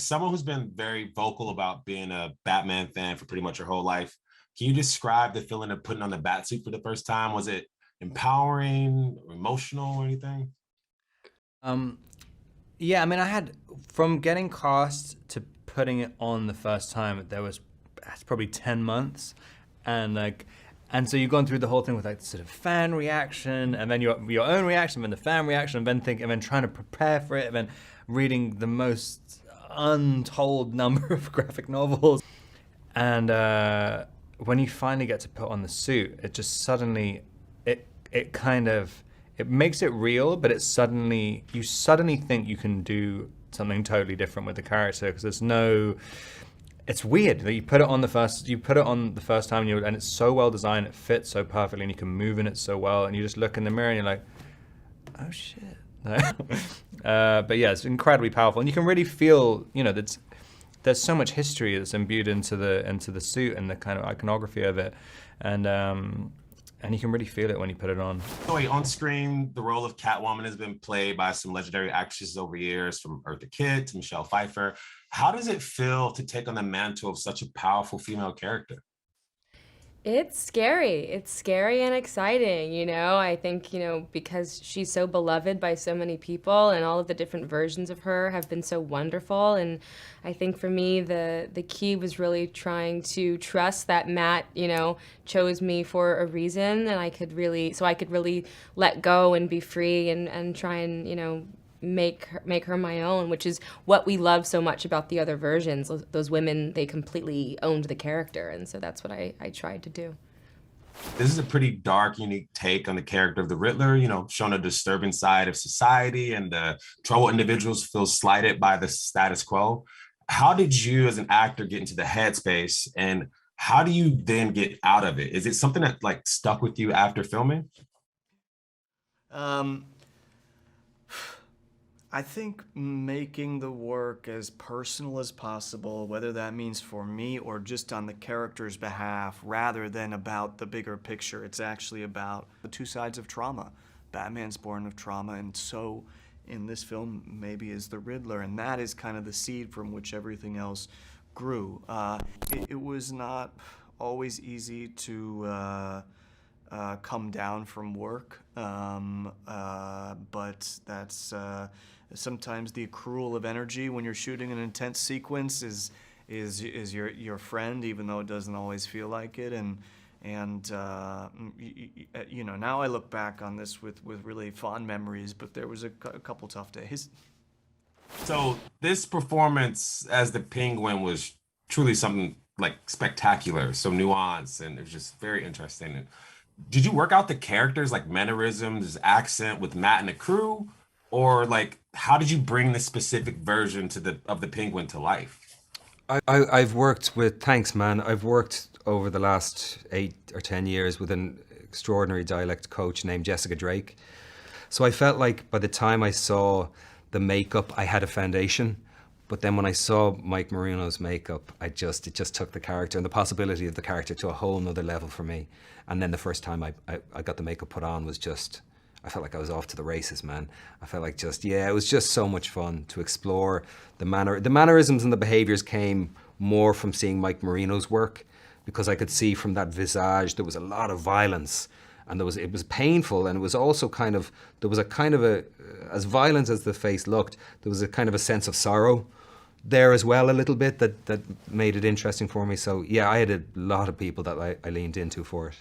as someone who's been very vocal about being a Batman fan for pretty much her whole life, can you describe the feeling of putting on the bat suit for the first time? Was it empowering, or emotional, or anything? Um, yeah, I mean, I had from getting cast to putting it on the first time, there was that's probably 10 months, and and so you've gone through the whole thing with like sort of fan reaction, and then your own reaction, and then the fan reaction, and then trying to prepare for it, and then reading the most untold number of graphic novels, and when you finally get to put on the suit, it just suddenly it kind of it makes it real, but you suddenly think you can do something totally different with the character because there's no. It's weird that you put it on the first time and it's so well designed, it fits so perfectly, and you can move in it so well, and you just look in the mirror and you're like, oh shit. But yeah, it's incredibly powerful, and you can really feel, that there's so much history that's imbued into the suit and the kind of iconography of it, and you can really feel it when you put it on. So wait, on screen, the role of Catwoman has been played by some legendary actresses over years, from Eartha Kitt to Michelle Pfeiffer. How does it feel to take on the mantle of such a powerful female character? It's scary. It's scary and exciting, I think, because she's so beloved by so many people and all of the different versions of her have been so wonderful. And I think for me, the key was really trying to trust that Matt, chose me for a reason, and I could really let go and be free and try and, make her my own, which is what we love so much about the other versions. Those women, they completely owned the character, and so that's what I tried to do. This is a pretty dark, unique take on the character of the Riddler, showing a disturbing side of society and troubled individuals feel slighted by the status quo. How did you as an actor get into the headspace, and how do you then get out of it? Is it something that like stuck with you after filming? Um, I think making the work as personal as possible, whether that means for me or just on the character's behalf, rather than about the bigger picture. It's actually about the two sides of trauma. Batman's born of trauma, and so in this film maybe is the Riddler, and that is kind of the seed from which everything else grew. It was not always easy to come down from work, but that's sometimes the accrual of energy when you're shooting an intense sequence is your friend, even though it doesn't always feel like it. And now I look back on this with really fond memories, but there was a couple tough days. So this performance as the Penguin was truly something like spectacular, so nuanced, and it was just very interesting. And did you work out the characters, like mannerisms, his accent with Matt and the crew, or like how did you bring this specific version of the Penguin to life? I've worked with, thanks man, I've worked over the last 8 or 10 years with an extraordinary dialect coach named Jessica Drake. So I felt like by the time I saw the makeup, I had a foundation. But then when I saw Mike Marino's makeup, it just took the character and the possibility of the character to a whole nother level for me. And then the first time I got the makeup put on was just, I felt like I was off to the races, man. I felt like it was just so much fun to explore the mannerisms and the behaviors came more from seeing Mike Marino's work, because I could see from that visage there was a lot of violence, and it was painful, and it was also there was as violent as the face looked, there was a kind of a sense of sorrow there as well, a little bit, that made it interesting for me. So yeah, I had a lot of people that I leaned into for it.